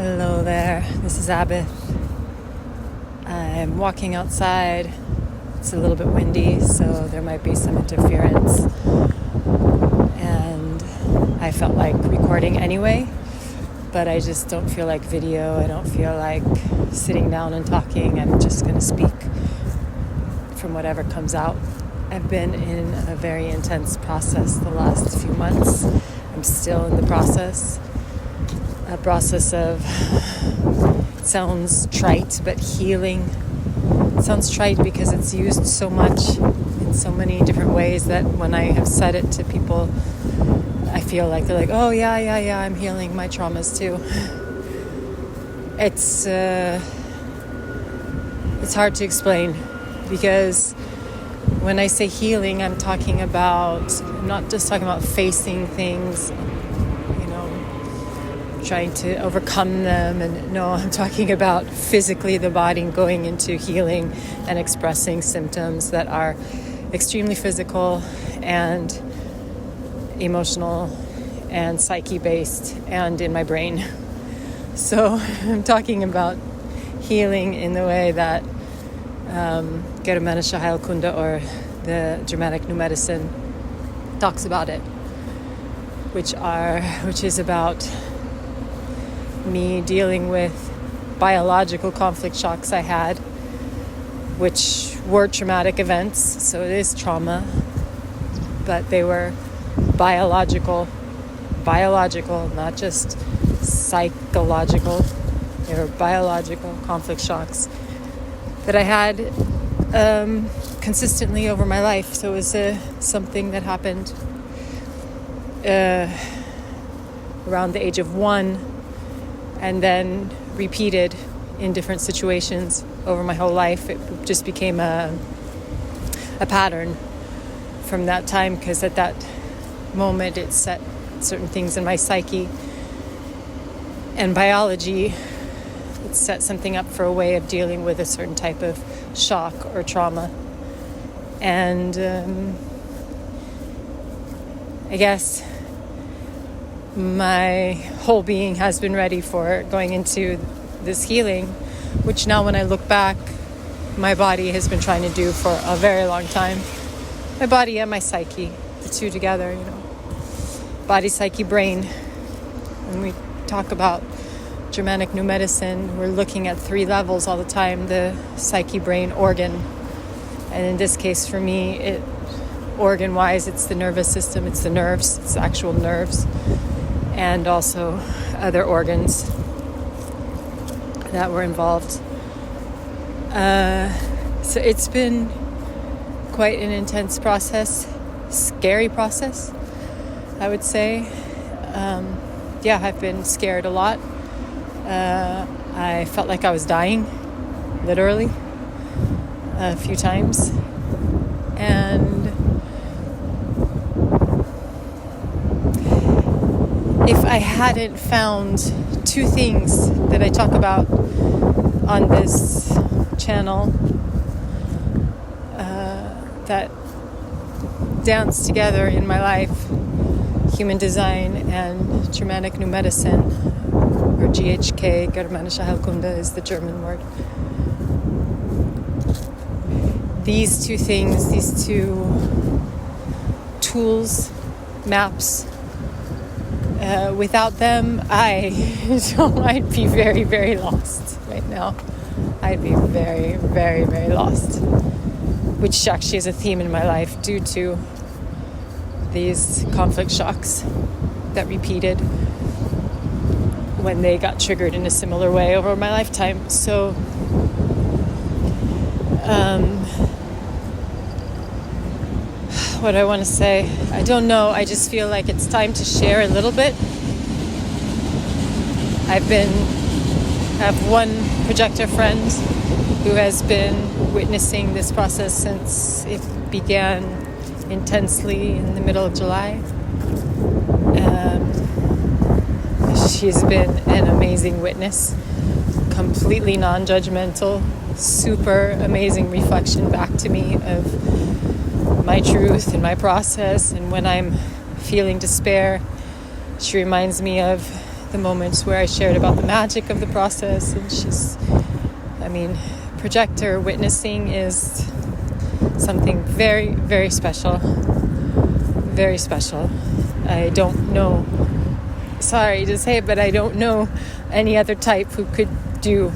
Hello there, this is Abith. I'm walking outside. It's a little bit windy, so there might be some interference. And I felt like recording anyway, but I just don't feel like video. I don't feel like sitting down and talking. I'm just going to speak from whatever comes out. I've been in a very intense process the last few months. I'm still in the process. A process of, it sounds trite, but healing. It sounds trite because it's used so much in so many different ways that when I have said it to people, I feel like they're like, oh yeah, I'm healing my traumas too. It's hard to explain because when I say healing, I'm not just talking about facing things, trying to overcome them. And no, I'm talking about physically the body going into healing and expressing symptoms that are extremely physical and emotional and psyche-based and in my brain. So I'm talking about healing in the way that Germanische Heilkunde, or the Germanic new medicine, talks about it, which is about me dealing with biological conflict shocks I had, which were traumatic events. So it is trauma, but they were biological, not just psychological. They were biological conflict shocks that I had consistently over my life. So it was something that happened around the age of 1, and then repeated in different situations over my whole life. It just became a pattern from that time, because at that moment it set certain things in my psyche and biology. It set something up for a way of dealing with a certain type of shock or trauma. And I guess my whole being has been ready for going into this healing, which now when I look back, my body has been trying to do for a very long time. My body and my psyche, the two together, body, psyche, brain. When we talk about Germanic new medicine, we're looking at 3 levels all the time: the psyche, brain, organ. And in this case for me, organ-wise, it's the nervous system, it's the nerves, it's the actual nerves, and also other organs that were involved. So it's been quite an intense process, scary process, I would say. I've been scared a lot. I felt like I was dying, literally, a few times. And if I hadn't found 2 things that I talk about on this channel that dance together in my life, human design and Germanic new medicine, or GHK, Germanische Heilkunde is the German word. These 2 things, these 2 tools, maps, without them, I'd be very, very lost right now. I'd be very, very, very lost, which actually is a theme in my life due to these conflict shocks that repeated when they got triggered in a similar way over my lifetime. So what I want to say, I don't know. I just feel like it's time to share a little bit. I have one projector friend who has been witnessing this process since it began intensely in the middle of July. She's been an amazing witness, completely non-judgmental, super amazing reflection back to me of my truth and my process. And when I'm feeling despair, she reminds me of the moments where I shared about the magic of the process. And projector witnessing is something very, very special. Very special. I don't know, sorry to say it, but I don't know any other type who could do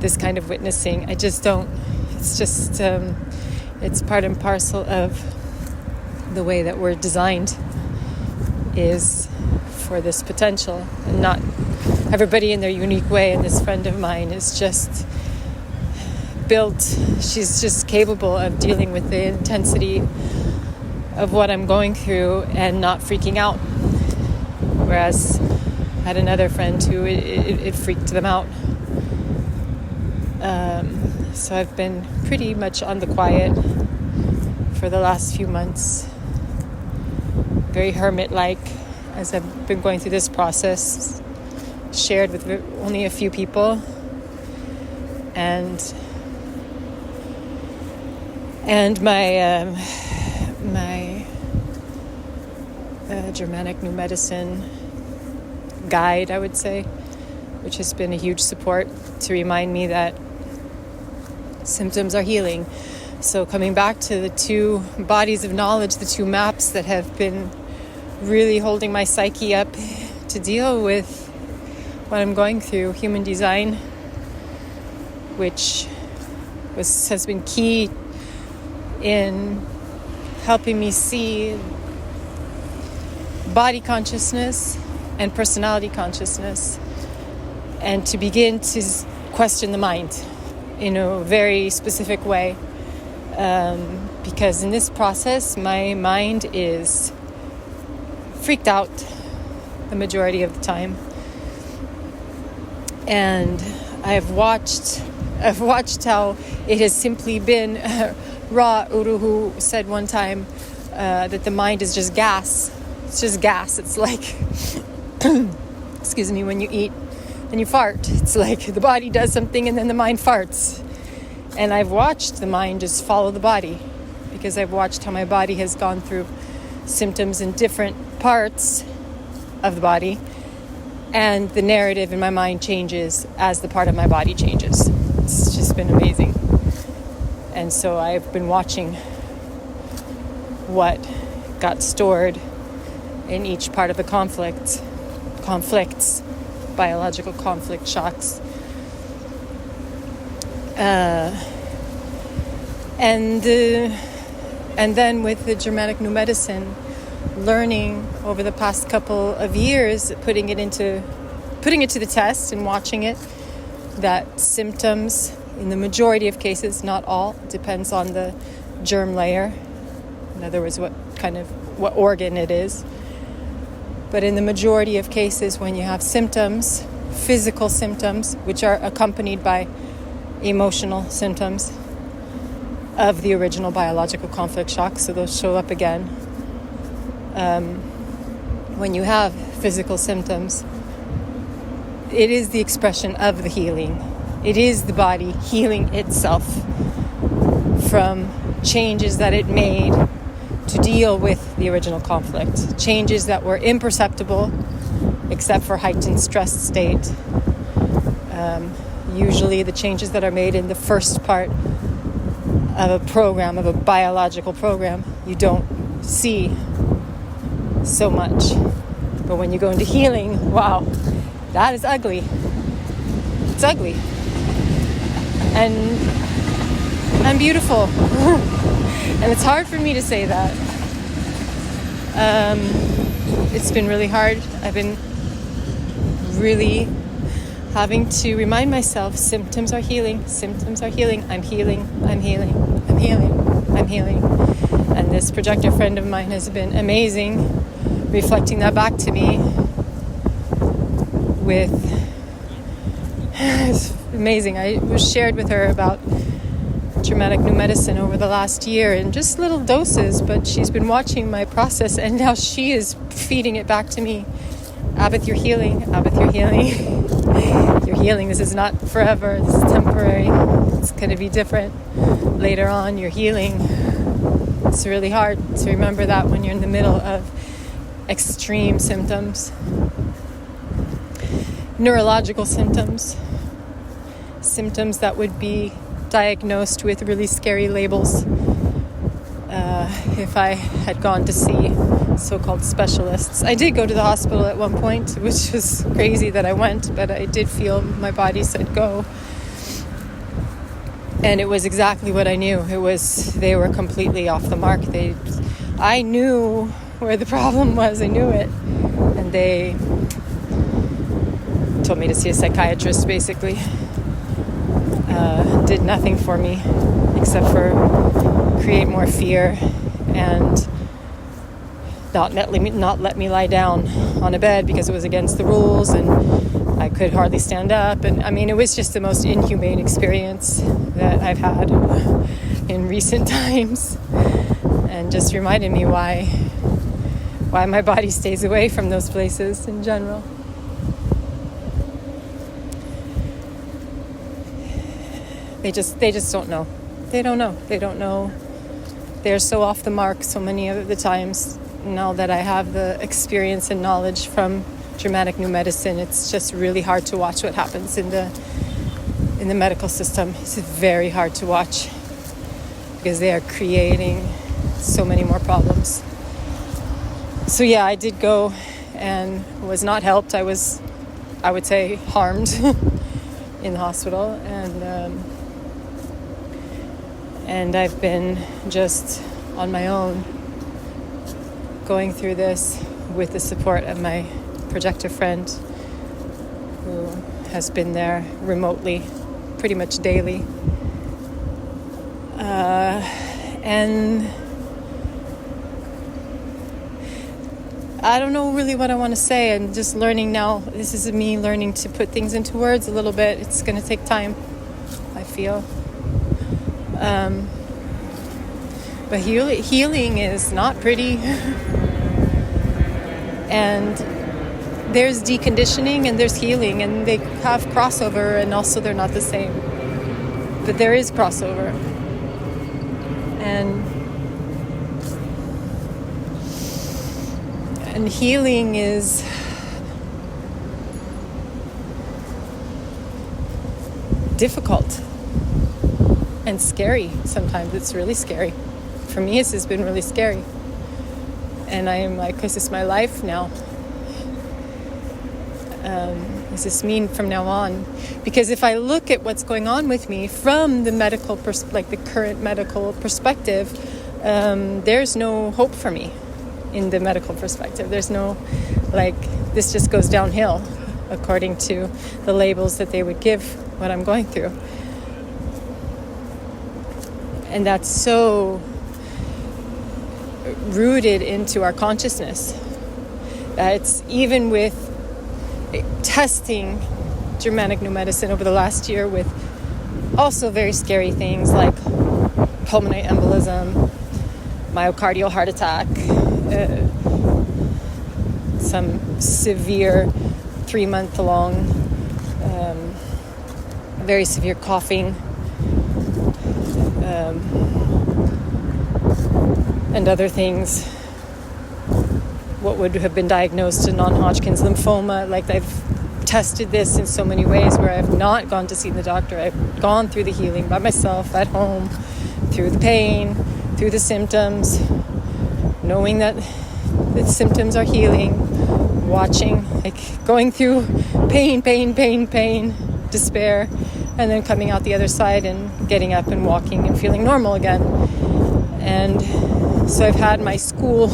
this kind of witnessing. I just don't. It's just, it's part and parcel of the way that we're designed is for this potential, and not everybody in their unique way. And this friend of mine is just built, she's just capable of dealing with the intensity of what I'm going through and not freaking out. Whereas I had another friend who it freaked them out. So I've been pretty much on the quiet for the last few months. Very hermit-like as I've been going through this process. Shared with only a few people. And my Germanic new medicine guide, I would say, which has been a huge support to remind me that symptoms are healing. So coming back to the two bodies of knowledge, the two maps that have been really holding my psyche up to deal with what I'm going through, human design, which has been key in helping me see body consciousness and personality consciousness, and to begin to question the mind in a very specific way, because in this process my mind is freaked out the majority of the time, and I've watched how it has simply been Ra Uruhu said one time that the mind is just gas. It's just gas. It's like excuse me, when you eat and you fart, it's like the body does something and then the mind farts. And I've watched the mind just follow the body, because I've watched how my body has gone through symptoms in different parts of the body, and the narrative in my mind changes as the part of my body changes. It's just been amazing. And so I've been watching what got stored in each part of the conflicts, biological conflict shocks. And then with the Germanic new medicine, learning over the past couple of years, putting it to the test and watching it, that symptoms, in the majority of cases, not all, depends on the germ layer. In other words, what organ it is. But in the majority of cases, when you have symptoms, physical symptoms, which are accompanied by emotional symptoms of the original biological conflict shock, so those show up again. When you have physical symptoms, it is the expression of the healing. It is the body healing itself from changes that it made to deal with the original conflict. Changes that were imperceptible except for heightened stress state. Usually the changes that are made in the first part of a program, of a biological program, you don't see so much. But when you go into healing, wow, that is ugly. It's ugly. And beautiful. And it's hard for me to say that. It's been really hard. I've been really having to remind myself, symptoms are healing, I'm healing. And this projector friend of mine has been amazing, reflecting that back to me with, it's amazing. I was shared with her about Germanic new medicine over the last year in just little doses, but she's been watching my process, and now she is feeding it back to me. Abith, you're healing. You're healing. This is not forever. This is temporary. It's going to be different later on. You're healing. It's really hard to remember that when you're in the middle of extreme symptoms. neurological symptoms that would be diagnosed with really scary labels if I had gone to see so-called specialists. I did go to the hospital at one point, which was crazy that I went, but I did feel my body said go. And it was exactly what I knew. They were completely off the mark. I knew where the problem was. I knew it. And they told me to see a psychiatrist, basically. Did nothing for me except for create more fear and not let me lie down on a bed because it was against the rules, and I could hardly stand up. And I mean, it was just the most inhumane experience that I've had in recent times, and just reminded me why my body stays away from those places in general. They just don't know. They don't know. They're so off the mark so many of the times. Now that I have the experience and knowledge from Germanic New Medicine, it's just really hard to watch what happens in the medical system. It's very hard to watch because they are creating so many more problems. So yeah, I did go and was not helped. I would say, harmed in the hospital, and I've been just on my own going through this with the support of my projector friend who has been there remotely pretty much daily. And I don't know really what I want to say. I'm just learning now. This is me learning to put things into words a little bit. It's going to take time, I feel. But healing is not pretty. And there's deconditioning and there's healing, and they have crossover, and also they're not the same. But there is crossover. And healing is difficult and scary. Sometimes it's really scary. For me, this has been really scary. And I am like, is this my life now? Does this mean from now on? Because if I look at what's going on with me from the medical, the current medical perspective, there's no hope for me in the medical perspective. There's no, this just goes downhill according to the labels that they would give what I'm going through. And that's so rooted into our consciousness. It's even with testing Germanic New Medicine over the last year with also very scary things like pulmonary embolism, myocardial heart attack, some severe 3-month-long, very severe coughing, and other things, what would have been diagnosed a non-Hodgkin's lymphoma. I've tested this in so many ways where I've not gone to see the doctor. I've gone through the healing by myself at home, through the pain, through the symptoms, knowing that the symptoms are healing, watching, going through pain, despair, and then coming out the other side and getting up and walking and feeling normal again. And so I've had my school,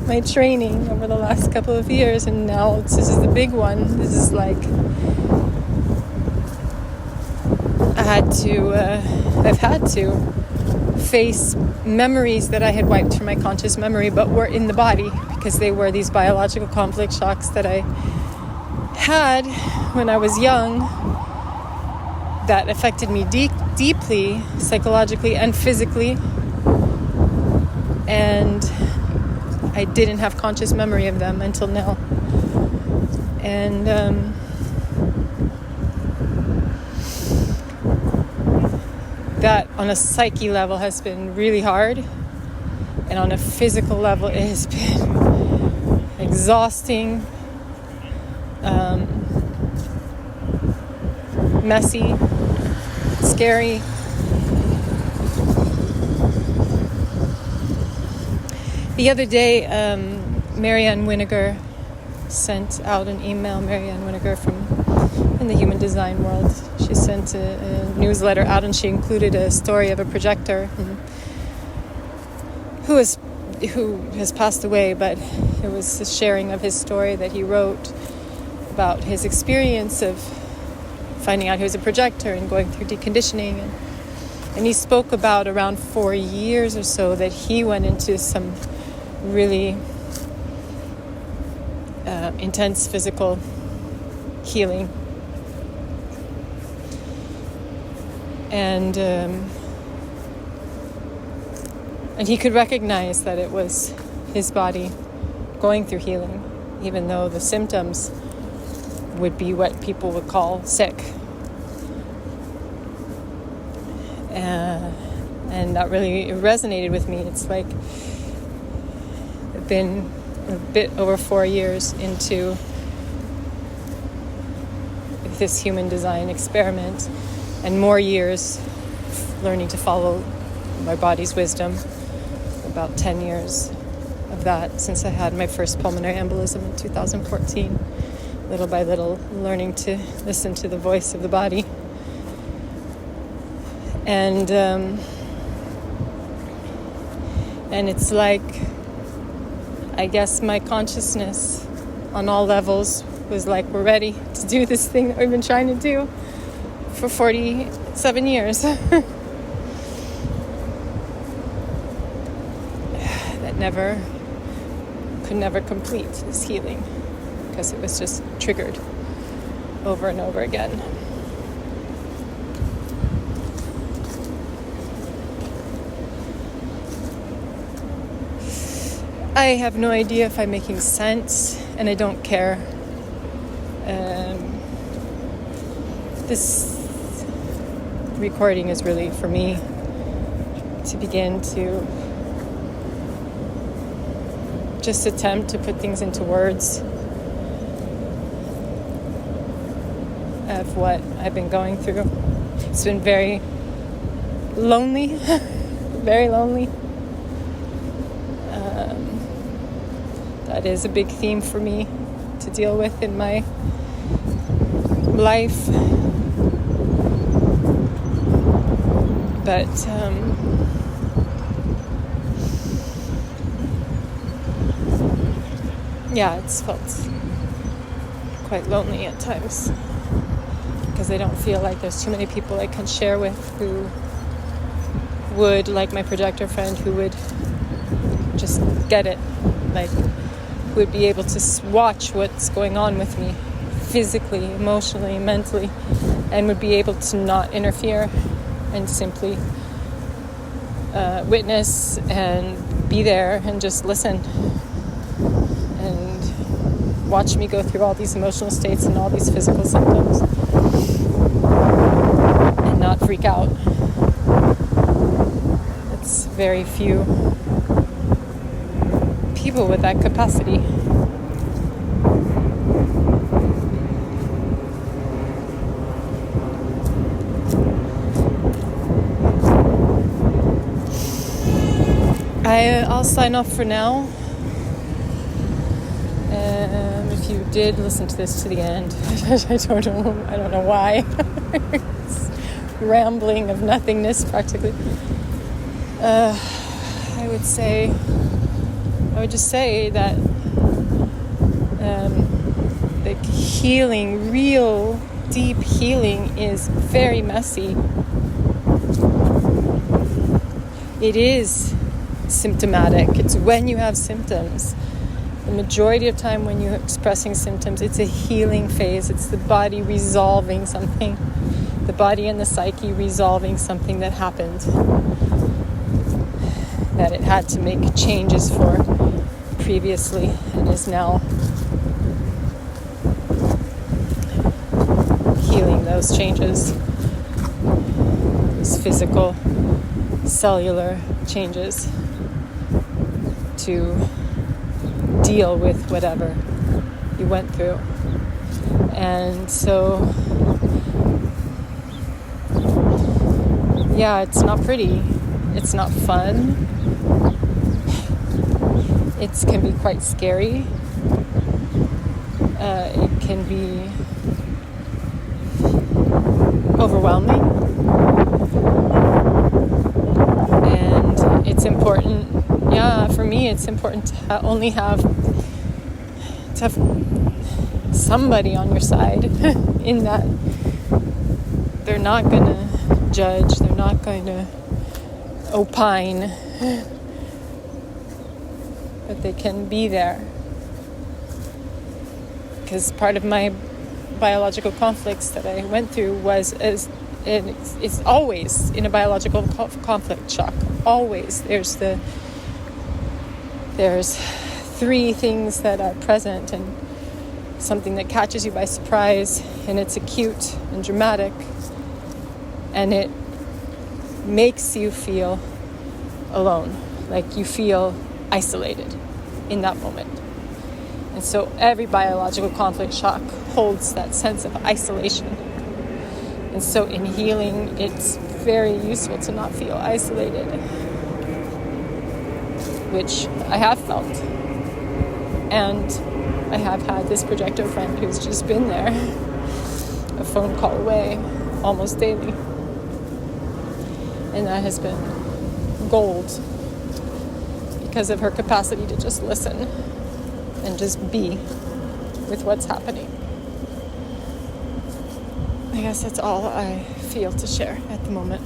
my training over the last couple of years, and now this is the big one. This is I've had to face memories that I had wiped from my conscious memory, but were in the body because they were these biological conflict shocks that I had when I was young that affected me deeply, psychologically and physically. And I didn't have conscious memory of them until now. And that on a psyche level has been really hard. And on a physical level, it has been exhausting. messy, scary. The other day, Marianne Winiger sent out an email. Marianne Winiger in the human design world. She sent a newsletter out, and she included a story of a projector who has passed away, but it was a sharing of his story that he wrote about his experience of finding out he was a projector and going through deconditioning. And he spoke about around 4 years or so that he went into some really intense physical healing. And he could recognize that it was his body going through healing, even though the symptoms would be what people would call sick. And that really resonated with me. It's like I've been a bit over 4 years into this human design experiment, and more years learning to follow my body's wisdom. About 10 years of that since I had my first pulmonary embolism in 2014. Little by little, learning to listen to the voice of the body. And it's like, I guess my consciousness on all levels was like, we're ready to do this thing that we've been trying to do for 47 years. That could never complete this healing because it was just triggered over and over again. I have no idea if I'm making sense, and I don't care. This recording is really for me to begin to just attempt to put things into words of what I've been going through. It's been very lonely, very lonely. That is a big theme for me to deal with in my life. But yeah, it's felt quite lonely at times because I don't feel like there's too many people I can share with who would, like my projector friend, who would just get it, like would be able to watch what's going on with me physically, emotionally, mentally, and would be able to not interfere and simply witness and be there and just listen and watch me go through all these emotional states and all these physical symptoms and not freak out. It's very few people with that capacity. I'll sign off for now. If you did listen to this to the end, I don't know why. It's rambling of nothingness practically. I would just say that the healing, real deep healing, is very messy. It is symptomatic. It's when you have symptoms. The majority of time when you're expressing symptoms, it's a healing phase. It's the body resolving something. The body and the psyche resolving something that happened, that it had to make changes for previously and is now healing those changes, those physical, cellular changes to deal with whatever you went through. And so yeah, it's not pretty. It's not fun. It can be quite scary. It can be overwhelming. And it's important, for me, it's important to only have somebody on your side in that they're not going to judge, they're not going to opine, but they can be there. Because part of my biological conflicts that I went through was, it's always in a biological conflict shock. Always. There's three things that are present, and something that catches you by surprise, and it's acute and dramatic, and it makes you feel alone, like you feel isolated in that moment. And so every biological conflict shock holds that sense of isolation. And so in healing, it's very useful to not feel isolated, which I have felt. And I have had this projector friend who's just been there, a phone call away, almost daily. And that has been gold because of her capacity to just listen and just be with what's happening. I guess that's all I feel to share at the moment.